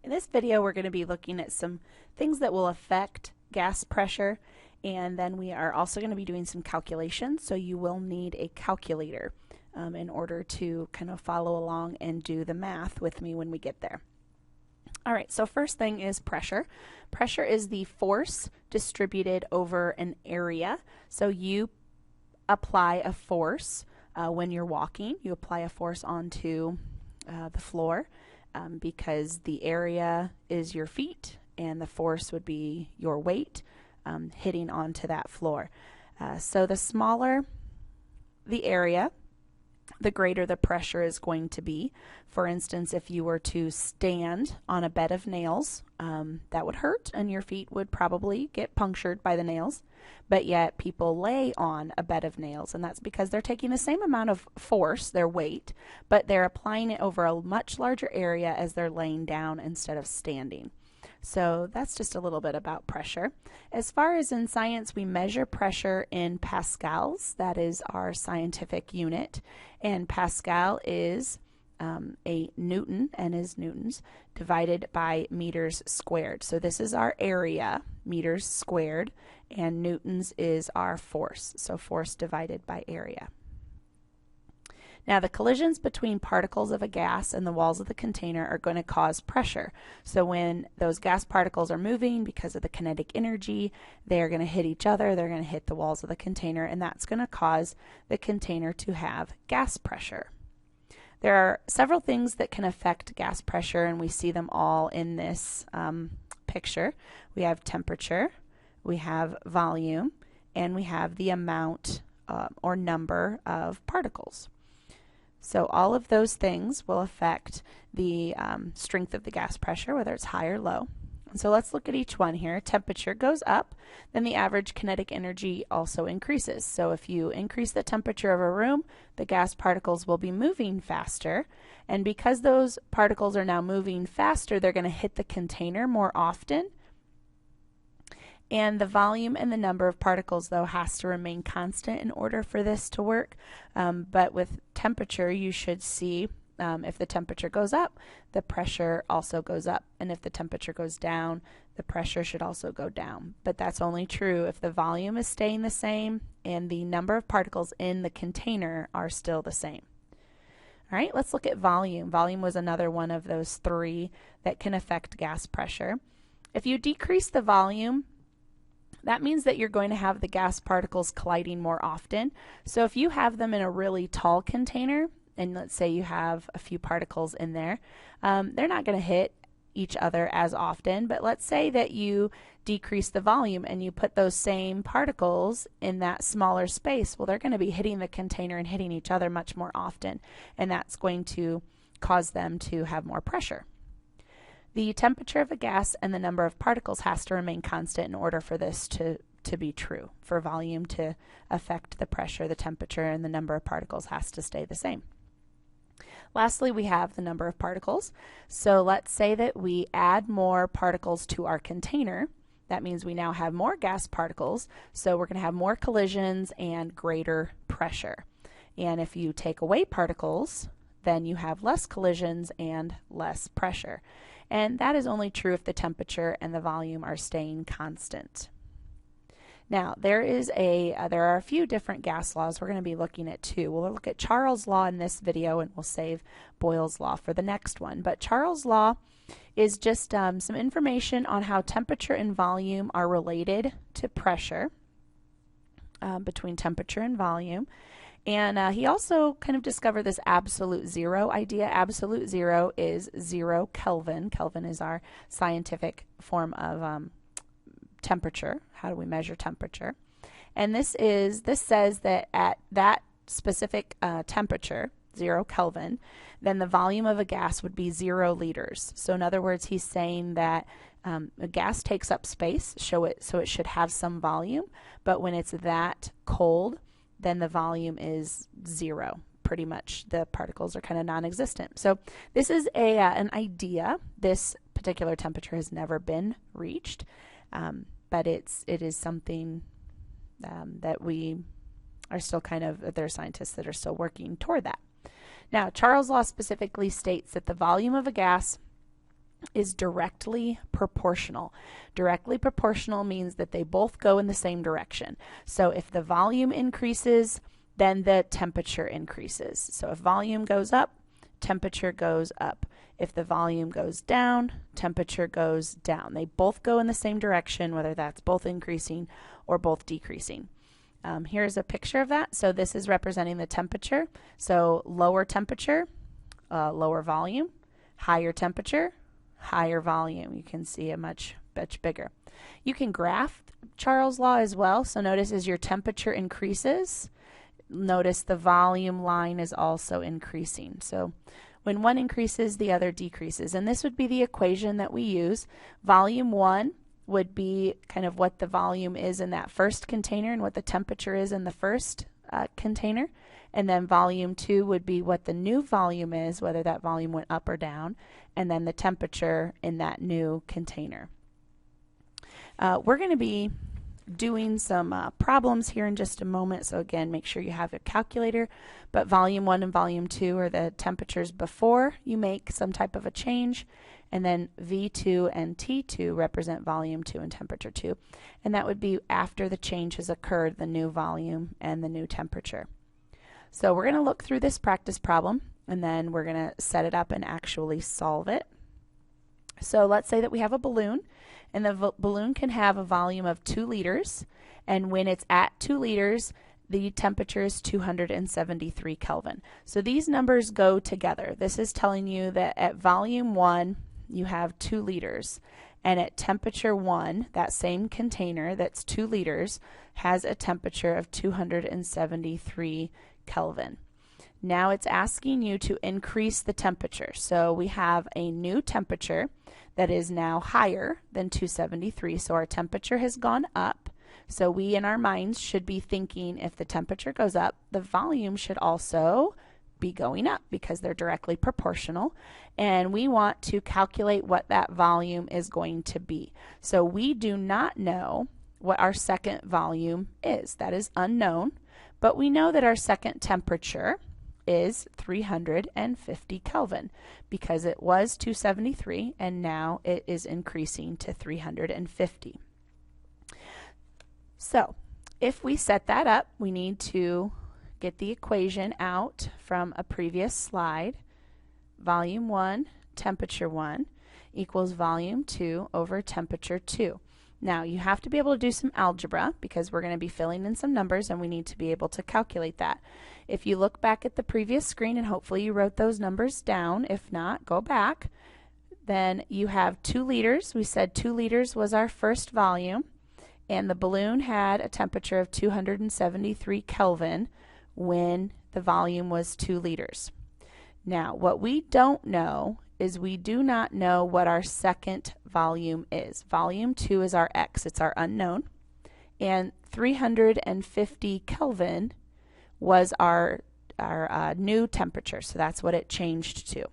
In this video, we're going to be looking at some things that will affect gas pressure, and then we are also going to be doing some calculations, so you will need a calculator in order to kind of follow along and do the math with me when we get there. All right, so first thing is pressure. Pressure is the force distributed over an area. So you apply a force when you're walking. You apply a force onto the floor because the area is your feet and the force would be your weight hitting onto that floor. So the smaller the area, the greater the pressure is going to be. For instance, if you were to stand on a bed of nails, that would hurt and your feet would probably get punctured by the nails. But yet people lay on a bed of nails, and that's because they're taking the same amount of force, their weight, but they're applying it over a much larger area as they're laying down instead of standing. So that's just a little bit about pressure. As far as in science, we measure pressure in pascals. That is our scientific unit. And Pascal is a Newton, N is newtons, divided by meters squared. So this is our area, meters squared, and newtons is our force. So force divided by area. Now, the collisions between particles of a gas and the walls of the container are going to cause pressure. So when those gas particles are moving because of the kinetic energy, they're going to hit each other, they're going to hit the walls of the container, and that's going to cause the container to have gas pressure. There are several things that can affect gas pressure, and we see them all in this picture. We have temperature, we have volume, and we have the amount or number of particles. So all of those things will affect the strength of the gas pressure, whether it's high or low. And so let's look at each one here. Temperature goes up, then the average kinetic energy also increases. So if you increase the temperature of a room, the gas particles will be moving faster. And because those particles are now moving faster, they're going to hit the container more often. And the volume and the number of particles, though, has to remain constant in order for this to work. But with temperature, you should see if the temperature goes up, the pressure also goes up. And if the temperature goes down, the pressure should also go down. But that's only true if the volume is staying the same and the number of particles in the container are still the same. All right, let's look at volume. Volume was another one of those three that can affect gas pressure. If you decrease the volume, that means that you're going to have the gas particles colliding more often. So if you have them in a really tall container, and let's say you have a few particles in there, they're not going to hit each other as often. But let's say that you decrease the volume and you put those same particles in that smaller space. Well, they're going to be hitting the container and hitting each other much more often, and that's going to cause them to have more pressure. The temperature of a gas and the number of particles has to remain constant in order for this to be true. For volume to affect the pressure, the temperature and the number of particles has to stay the same. Lastly, we have the number of particles. So let's say that we add more particles to our container. That means we now have more gas particles, so we're going to have more collisions and greater pressure. And if you take away particles, then you have less collisions and less pressure. And that is only true if the temperature and the volume are staying constant. Now, there are a few different gas laws. We're going to be looking at two. We'll look at Charles' law in this video, and we'll save Boyle's law for the next one. But Charles' law is just some information on how temperature and volume are related to pressure, between temperature and volume. And he also kind of discovered this absolute zero idea. Absolute zero is 0 Kelvin. Kelvin is our scientific form of temperature. How do we measure temperature? And this says that at that specific temperature, 0 Kelvin, then the volume of a gas would be 0 liters. So in other words, he's saying that a gas takes up space, so it should have some volume, but when it's that cold, then the volume is 0. Pretty much the particles are kind of non-existent. So this is an idea. This particular temperature has never been reached, but it is something that we are still there are scientists that are still working toward that. Now, Charles' law specifically states that the volume of a gas is directly proportional. Directly proportional means that they both go in the same direction. So if the volume increases, then the temperature increases. So if volume goes up, temperature goes up. If the volume goes down, temperature goes down. They both go in the same direction, whether that's both increasing or both decreasing. Here's a picture of that. So this is representing the temperature. So lower temperature, lower volume, higher temperature, higher volume. You can see a much bigger. You can graph Charles' law as well. So notice as your temperature increases, notice the volume line is also increasing. So when one increases, the other decreases. And this would be the equation that we use. Volume 1 would be kind of what the volume is in that first container and what the temperature is in the first container. And then volume 2 would be what the new volume is, whether that volume went up or down, and then the temperature in that new container. We're going to be doing some problems here in just a moment. So again, make sure you have your calculator. But volume 1 and volume 2 are the temperatures before you make some type of a change. And then V2 and T2 represent volume 2 and temperature 2. And that would be after the change has occurred, the new volume and the new temperature. So we're going to look through this practice problem, and then we're going to set it up and actually solve it. So let's say that we have a balloon, and the balloon can have a volume of 2 liters, and when it's at 2 liters, the temperature is 273 Kelvin. So these numbers go together. This is telling you that at volume 1, you have 2 liters, and at temperature 1, that same container that's 2 liters has a temperature of 273 Kelvin. Now it's asking you to increase the temperature. So we have a new temperature that is now higher than 273. So our temperature has gone up. So we in our minds should be thinking if the temperature goes up, the volume should also be going up because they're directly proportional. And we want to calculate what that volume is going to be. So we do not know what our second volume is. That is unknown. But we know that our second temperature is 350 Kelvin because it was 273 and now it is increasing to 350. So if we set that up, we need to get the equation out from a previous slide. Volume 1, temperature 1 equals volume 2 over temperature 2. Now you have to be able to do some algebra because we're going to be filling in some numbers and we need to be able to calculate that. If you look back at the previous screen and hopefully you wrote those numbers down, if not, go back, then you have 2 liters. We said 2 liters was our first volume, and the balloon had a temperature of 273 Kelvin when the volume was 2 liters. Now what we don't know is we do not know what our second volume is. Volume 2 is our X, it's our unknown, and 350 Kelvin was our new temperature, so that's what it changed to.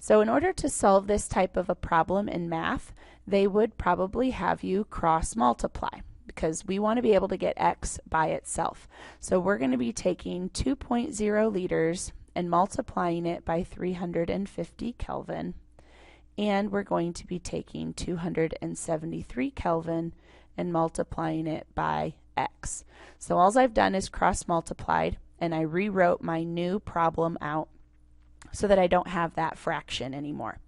So in order to solve this type of a problem in math, they would probably have you cross multiply because we want to be able to get X by itself. So we're going to be taking 2.0 liters and multiplying it by 350 Kelvin, and we're going to be taking 273 Kelvin and multiplying it by X. So all I've done is cross multiplied, and I rewrote my new problem out so that I don't have that fraction anymore.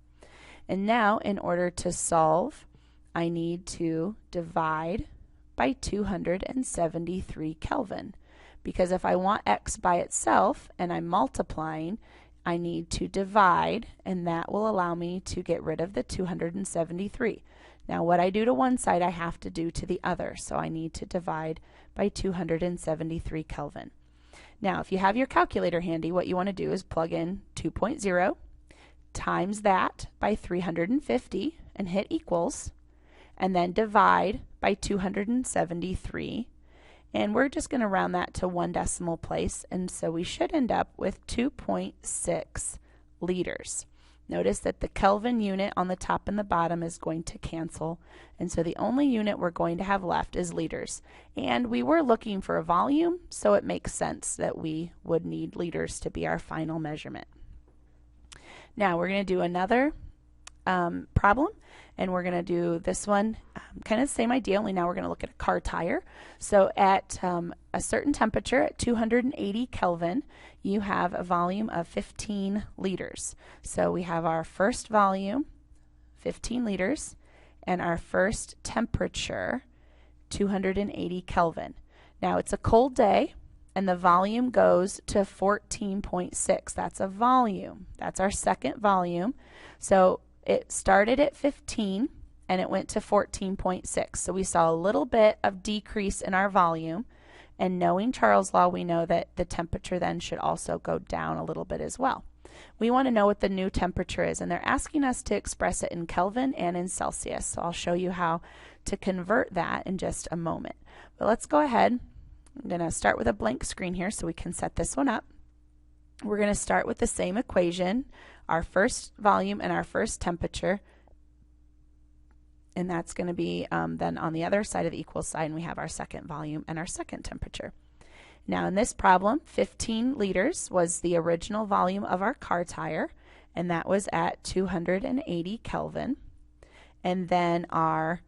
And now in order to solve, I need to divide by 273 Kelvin. Because if I want X by itself and I'm multiplying, I need to divide, and that will allow me to get rid of the 273. Now what I do to one side I have to do to the other, so I need to divide by 273 Kelvin. Now if you have your calculator handy, what you want to do is plug in 2.0 times that by 350 and hit equals, and then divide by 273. And we're just going to round that to 1 decimal place, and so we should end up with 2.6 liters. Notice that the Kelvin unit on the top and the bottom is going to cancel, and so the only unit we're going to have left is liters. And we were looking for a volume, so it makes sense that we would need liters to be our final measurement. Now we're going to do another problem, and we're going to do this one kind of the same idea, only now we're going to look at a car tire. So at a certain temperature, at 280 Kelvin, you have a volume of 15 liters. So we have our first volume, 15 liters, and our first temperature, 280 Kelvin. Now it's a cold day, and the volume goes to 14.6. That's a volume. That's our second volume. So it started at 15 and it went to 14.6. So we saw a little bit of decrease in our volume, and knowing Charles' law, we know that the temperature then should also go down a little bit as well. We want to know what the new temperature is, and they're asking us to express it in Kelvin and in Celsius. So I'll show you how to convert that in just a moment. But let's go ahead. I'm going to start with a blank screen here so we can set this one up. We're going to start with the same equation, our first volume and our first temperature, and that's going to be then on the other side of the equal sign we have our second volume and our second temperature. Now in this problem, 15 liters was the original volume of our car tire, and that was at 280 Kelvin. And then our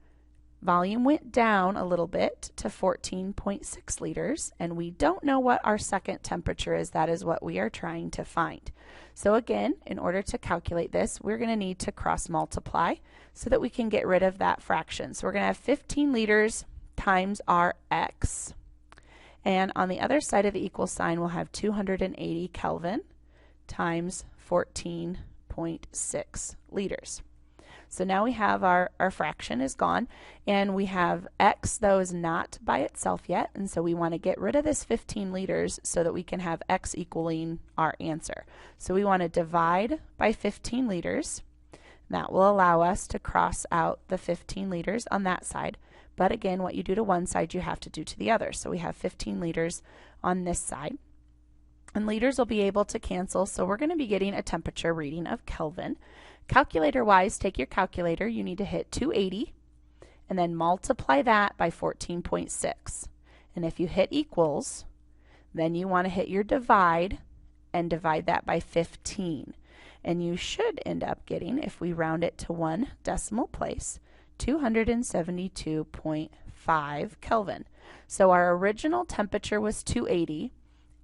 volume went down a little bit to 14.6 liters, and we don't know what our second temperature is. That is what we are trying to find. So again, in order to calculate this, we're going to need to cross multiply so that we can get rid of that fraction. So we're going to have 15 liters times our x. And on the other side of the equal sign, we'll have 280 Kelvin times 14.6 liters. So now we have our fraction is gone, and we have x, though, is not by itself yet, and so we want to get rid of this 15 liters so that we can have x equaling our answer. So we want to divide by 15 liters. That will allow us to cross out the 15 liters on that side. But again, what you do to one side, you have to do to the other. So we have 15 liters on this side. And liters will be able to cancel, so we're going to be getting a temperature reading of Kelvin. Calculator-wise, take your calculator. You need to hit 280 and then multiply that by 14.6. And if you hit equals, then you want to hit your divide and divide that by 15. And you should end up getting, if we round it to one decimal place, 272.5 Kelvin. So our original temperature was 280.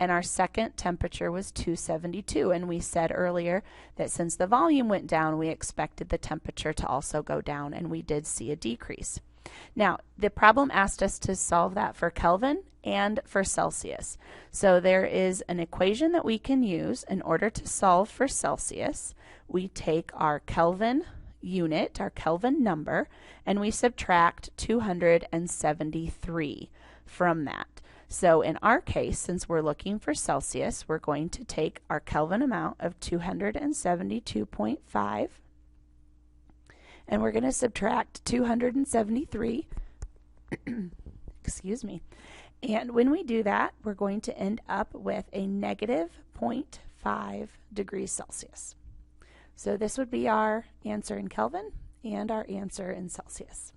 And our second temperature was 272, and we said earlier that since the volume went down, we expected the temperature to also go down, and we did see a decrease. Now, the problem asked us to solve that for Kelvin and for Celsius. So there is an equation that we can use in order to solve for Celsius. We take our Kelvin unit, our Kelvin number, and we subtract 273 from that. So in our case, since we're looking for Celsius, we're going to take our Kelvin amount of 272.5, and we're going to subtract 273, excuse me. And when we do that, we're going to end up with a negative 0.5 degrees Celsius. So this would be our answer in Kelvin and our answer in Celsius.